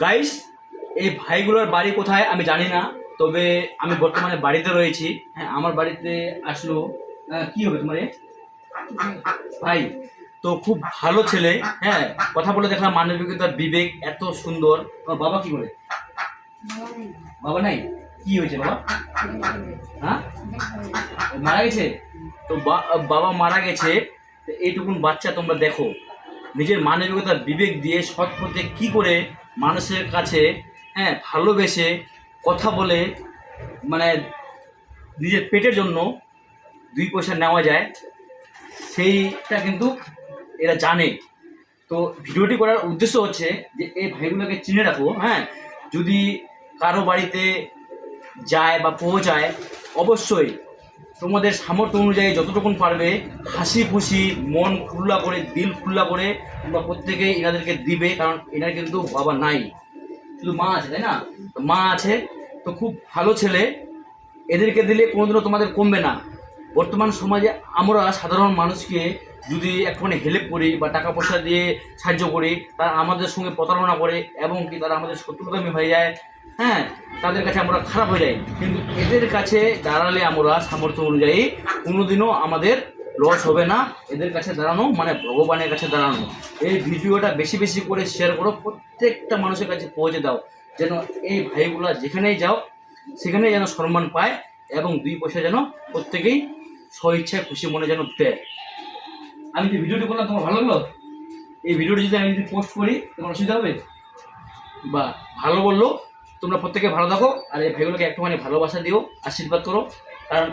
Guys, এই ভাইগুলোর বাড়ি কোথায় আমি জানি না, তবে আমি বর্তমানে বাড়িতে রয়েছি। হ্যাঁ, আমার বাড়িতে আসলো। কি হবে তোমার ভাই? তো খুব ভালো ছেলে। হ্যাঁ, কথা বলে দেখলাম মানবিকতার বিবেক এত সুন্দর। তোমার বাবা কি করে? বাবা নাই? কি হয়েছে বাবা? হ্যাঁ, মারা গেছে। তো বাবা মারা গেছে। এইটুকুন বাচ্চা তোমরা দেখো নিজের মানবিকতার বিবেক দিয়ে সৎ পথে কী করে মানুষের কাছে হ্যাঁ ভালোবেসে কথা বলে মানে নিজের পেটের জন্য 2 পয়সা নেওয়া যায়, সেইটা কিন্তু এরা জানে। তো ভিডিওটি করার উদ্দেশ্য হচ্ছে যে এই ভাইগুলোকে চিনে রাখো। হ্যাঁ, যদি কারো বাড়িতে যায় বা পৌঁছায়, অবশ্যই তোমাদের সামর্থ্য অনুযায়ী যতটুকুন পারবে হাসি খুশি মন খুল্লা করে দিল খুল্লা করে তোমরা প্রত্যেকে এনাদেরকে দিবে। কারণ এনার কিন্তু বাবা নাই, শুধু মা আছে, তাই না? তো মা আছে, তো খুব ভালো ছেলে। এদেরকে দিলে কোনোদিনও তোমাদের কমবে না। বর্তমান সমাজে আমরা সাধারণ মানুষকে যদি একটুখানি হেল্প করি বা টাকা পয়সা দিয়ে সাহায্য করি, তারা আমাদের সঙ্গে প্রতারণা করে এবং কি তারা আমাদের শত্রুতামি হয়ে যায়। হ্যাঁ, তাদের কাছে আমরা খারাপ হয়ে যাই। কিন্তু এদের কাছে দাঁড়ালে আমরা সামর্থ্য অনুযায়ী কোনোদিনও আমাদের লস হবে না। এদের কাছে দাঁড়ানো মানে ভগবানের কাছে দাঁড়ানো। এই ভিডিওটা বেশি বেশি করে শেয়ার করো, প্রত্যেকটা মানুষের কাছে পৌঁছে দাও, যেন এই ভাইগুলা যেখানেই যাও সেখানেই যেন সম্মান পায় এবং 2 পয়সা যেন প্রত্যেকেই স্বইচ্ছায় খুশি মনে যেন দেয়। আমি যে ভিডিওটি করলাম তোমার ভালো লাগলো? এই ভিডিওটি যদি আমি পোস্ট করি তোমার অসুবিধা হবে? বা ভালো বললো, তোমরা প্রত্যেকে ভালো থাকো। আর এই ভাইগুলোকে একটুখানি ভালোবাসা দিও, আশীর্বাদ করো। কারণ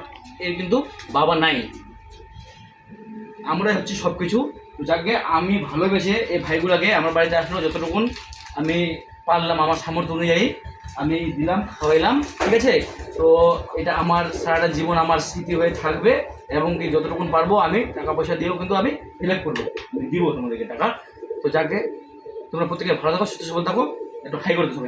এর কিন্তু বাবা নাই, আমরা হচ্ছে সব কিছু। যাকে আমি ভালোবেসে এই ভাইগুলোকে আমার বাড়িতে আসলো, যতটুকুন আমি পারলাম আমার সামর্থ্য অনুযায়ী আমি দিলাম, খাওয়াইলাম, ঠিক আছে? তো এটা আমার সারাটা জীবন আমার স্মৃতি হয়ে থাকবে। এবং কি যতটুকুন পারবো আমি টাকা পয়সা দিয়েও কিন্তু আমি হেল্প করবো, দিব তোমাদেরকে টাকা। তো যাকে তোমরা প্রত্যেকে ভালো থাকো, সুস্থ সবল থাকো। একটু হাই করে দেবো।